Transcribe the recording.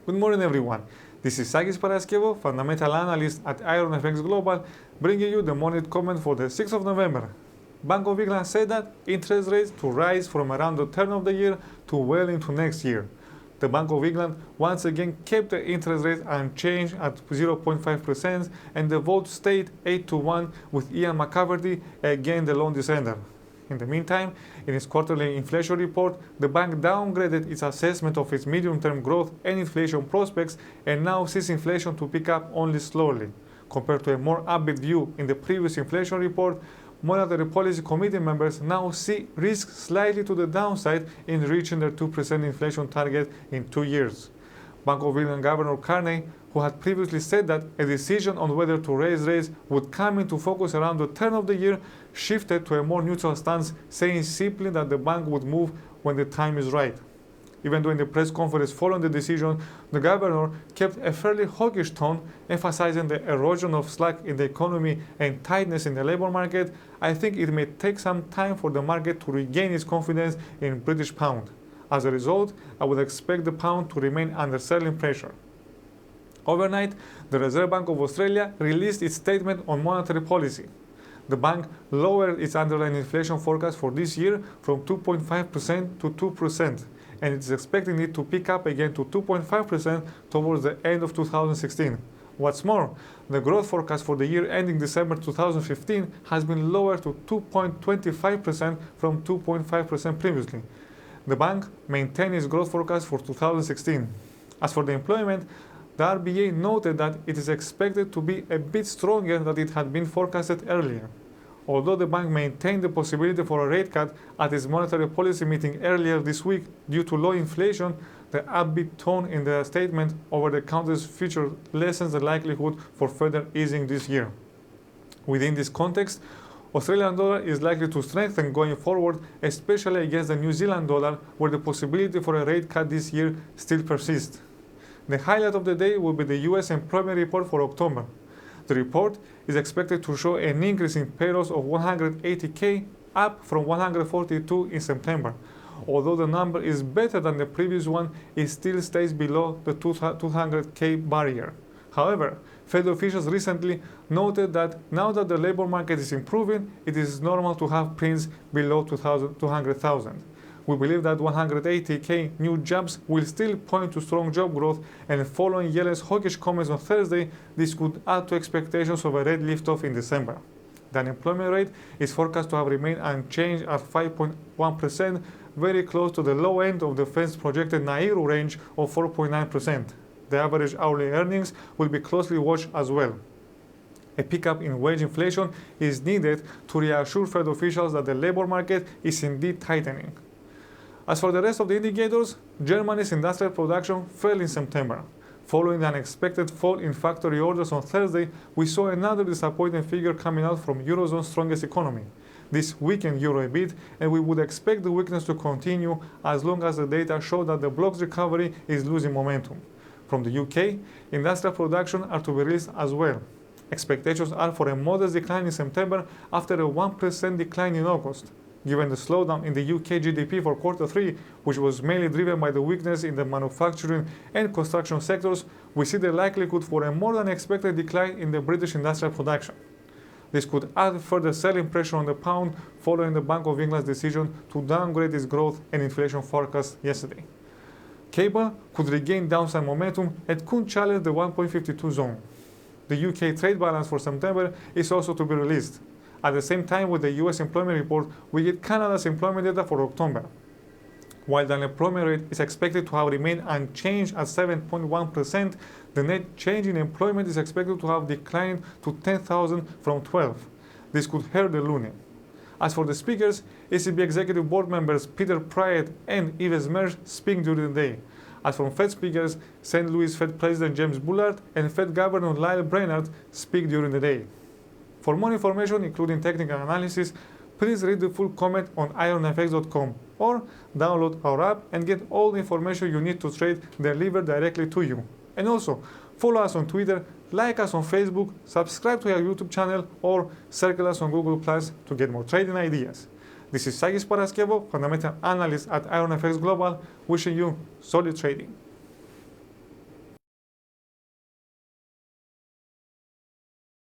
Good morning, everyone. This is Sakis Paraskevov, fundamental analyst at IronFX Global, bringing you the morning comment for the 6th of November. Bank of England said that interest rates to rise from around the turn of the year to well into next year. The Bank of England once again kept the interest rate unchanged at 0.5%, and the vote stayed 8-1 with Ian McCafferty again the lone dissenter. In the meantime, in its quarterly inflation report, the bank downgraded its assessment of its medium-term growth and inflation prospects and now sees inflation to pick up only slowly. Compared to a more upbeat view in the previous inflation report, Monetary Policy Committee members now see risk slightly to the downside in reaching their 2% inflation target in 2 years. Bank of England Governor Carney, who had previously said that a decision on whether to raise rates would come into focus around the turn of the year, shifted to a more neutral stance, saying simply that the bank would move when the time is right. Even though in the press conference following the decision, the governor kept a fairly hawkish tone, emphasizing the erosion of slack in the economy and tightness in the labor market, I think it may take some time for the market to regain its confidence in British pound. As a result, I would expect the pound to remain under selling pressure. Overnight, the Reserve Bank of Australia released its statement on monetary policy. The bank lowered its underlying inflation forecast for this year from 2.5% to 2%, and it is expecting it to pick up again to 2.5% towards the end of 2016. What's more, the growth forecast for the year ending December 2015 has been lowered to 2.25% from 2.5% previously. The bank maintained its growth forecast for 2016. As for the employment, the RBA noted that it is expected to be a bit stronger than it had been forecasted earlier. Although the bank maintained the possibility for a rate cut at its monetary policy meeting earlier this week due to low inflation, the upbeat tone in the statement over the counter's future lessens the likelihood for further easing this year. Within this context, Australian dollar is likely to strengthen going forward, especially against the New Zealand dollar, where the possibility for a rate cut this year still persists. The highlight of the day will be the US employment report for October. The report is expected to show an increase in payrolls of 180k, up from 142 in September. Although the number is better than the previous one, it still stays below the 200k barrier. However, Fed officials recently noted that now that the labor market is improving, it is normal to have prints below 200,000. We believe that 180k new jobs will still point to strong job growth, and following Yellen's hawkish comments on Thursday, this could add to expectations of a rate liftoff in December. The unemployment rate is forecast to have remained unchanged at 5.1%, very close to the low end of the Fed's projected Nauru range of 4.9%. The average hourly earnings will be closely watched as well. A pickup in wage inflation is needed to reassure Fed officials that the labor market is indeed tightening. As for the rest of the indicators, Germany's industrial production fell in September. Following the unexpected fall in factory orders on Thursday, we saw another disappointing figure coming out from Eurozone's strongest economy. This weakened euro a bit, and we would expect the weakness to continue as long as the data show that the bloc's recovery is losing momentum. From the UK, industrial production are to be released as well. Expectations are for a modest decline in September after a 1% decline in August. Given the slowdown in the UK GDP for Q3, which was mainly driven by the weakness in the manufacturing and construction sectors, we see the likelihood for a more than expected decline in the British industrial production. This could add further selling pressure on the pound following the Bank of England's decision to downgrade its growth and inflation forecast yesterday. Cable could regain downside momentum and could challenge the 1.52 zone. The UK trade balance for September is also to be released. At the same time with the US employment report, we get Canada's employment data for October. While the unemployment rate is expected to have remained unchanged at 7.1%, the net change in employment is expected to have declined to 10,000 from 12. This could hurt the loonie. As for the speakers, ECB Executive Board members Peter Pryett and Yves Mersch speak during the day. As from Fed speakers, St. Louis Fed President James Bullard and Fed Governor Lyle Brainard speak during the day. For more information, including technical analysis, please read the full comment on IronFX.com or download our app and get all the information you need to trade delivered directly to you. And also, follow us on Twitter, like us on Facebook, subscribe to our YouTube channel, or circle us on Google Plus to get more trading ideas. This is Sakis Paraskevov, fundamental analyst at IronFX Global, wishing you solid trading.